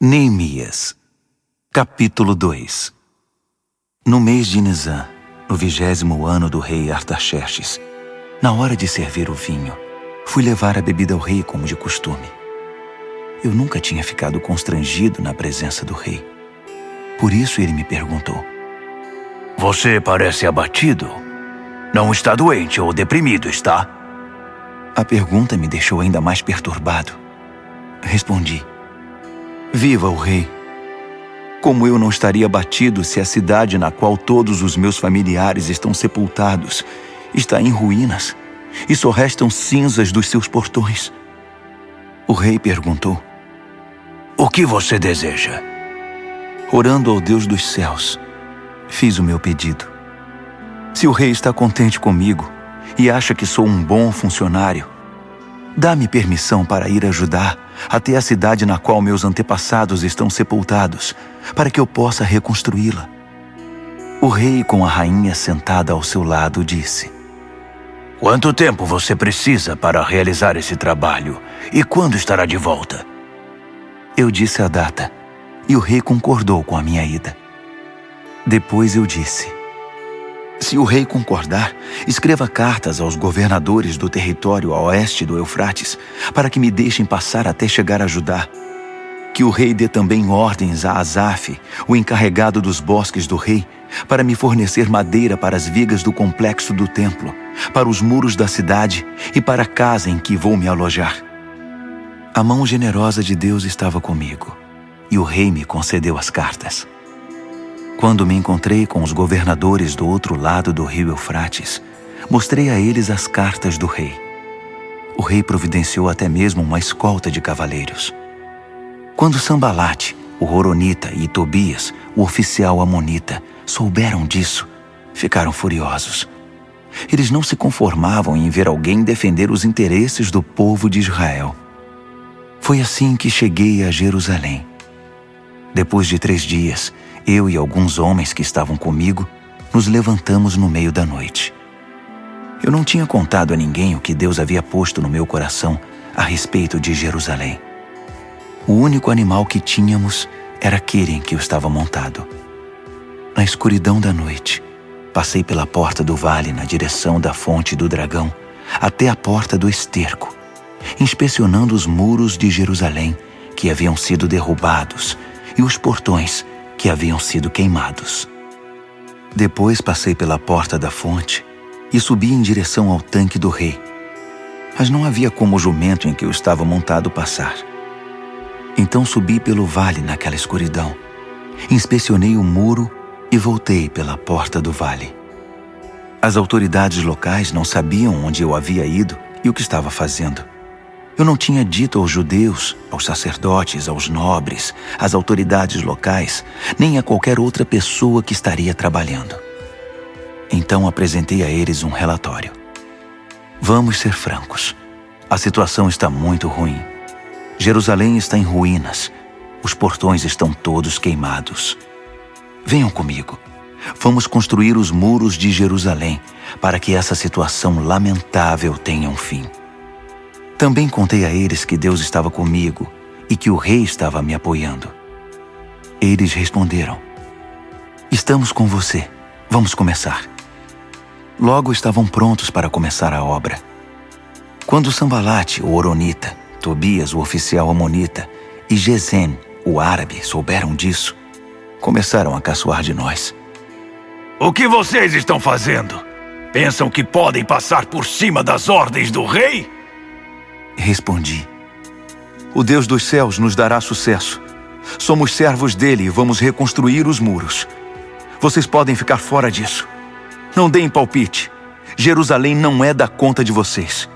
Neemias, capítulo 2. No mês de Nisan, no 20º ano do rei Artaxerxes, na hora de servir o vinho, fui levar a bebida ao rei como de costume. Eu nunca tinha ficado constrangido na presença do rei. Por isso ele me perguntou: Você parece abatido. Não está doente ou deprimido, está? A pergunta me deixou ainda mais perturbado. Respondi: Viva o rei! Como eu não estaria abatido se a cidade na qual todos os meus familiares estão sepultados está em ruínas e só restam cinzas dos seus portões? O rei perguntou: O que você deseja? Orando ao Deus dos céus, fiz o meu pedido. Se o rei está contente comigo e acha que sou um bom funcionário, dá-me permissão para ir ajudar até a cidade na qual meus antepassados estão sepultados, para que eu possa reconstruí-la. O rei, com a rainha sentada ao seu lado, disse: Quanto tempo você precisa para realizar esse trabalho e quando estará de volta? Eu disse a data e o rei concordou com a minha ida. Depois eu disse: Se o rei concordar, escreva cartas aos governadores do território a oeste do Eufrates, para que me deixem passar até chegar a Judá. Que o rei dê também ordens a Asaf, o encarregado dos bosques do rei, para me fornecer madeira para as vigas do complexo do templo, para os muros da cidade e para a casa em que vou me alojar. A mão generosa de Deus estava comigo, e o rei me concedeu as cartas. Quando me encontrei com os governadores do outro lado do rio Eufrates, mostrei a eles as cartas do rei. O rei providenciou até mesmo uma escolta de cavaleiros. Quando Sambalate, o Horonita, e Tobias, o oficial amonita, souberam disso, ficaram furiosos. Eles não se conformavam em ver alguém defender os interesses do povo de Israel. Foi assim que cheguei a Jerusalém. Depois de 3 dias, eu e alguns homens que estavam comigo nos levantamos no meio da noite. Eu não tinha contado a ninguém o que Deus havia posto no meu coração a respeito de Jerusalém. O único animal que tínhamos era aquele em que eu estava montado. Na escuridão da noite, passei pela porta do vale na direção da fonte do dragão até a porta do esterco, inspecionando os muros de Jerusalém que haviam sido derrubados e os portões que haviam sido queimados. Depois passei pela porta da fonte e subi em direção ao tanque do rei. Mas não havia como o jumento em que eu estava montado passar. Então subi pelo vale naquela escuridão, inspecionei o muro e voltei pela porta do vale. As autoridades locais não sabiam onde eu havia ido e o que estava fazendo. Eu não tinha dito aos judeus, aos sacerdotes, aos nobres, às autoridades locais, nem a qualquer outra pessoa que estaria trabalhando. Então apresentei a eles um relatório. Vamos ser francos. A situação está muito ruim. Jerusalém está em ruínas. Os portões estão todos queimados. Venham comigo. Vamos construir os muros de Jerusalém para que essa situação lamentável tenha um fim. Também contei a eles que Deus estava comigo e que o rei estava me apoiando. Eles responderam: Estamos com você. Vamos começar. Logo estavam prontos para começar a obra. Quando Sambalate, o Horonita, Tobias, o oficial amonita, e Gesem, o árabe, souberam disso, começaram a caçoar de nós. O que vocês estão fazendo? Pensam que podem passar por cima das ordens do rei? Respondi: O Deus dos céus nos dará sucesso. Somos servos dele e vamos reconstruir os muros. Vocês podem ficar fora disso. Não deem palpite. Jerusalém não é da conta de vocês.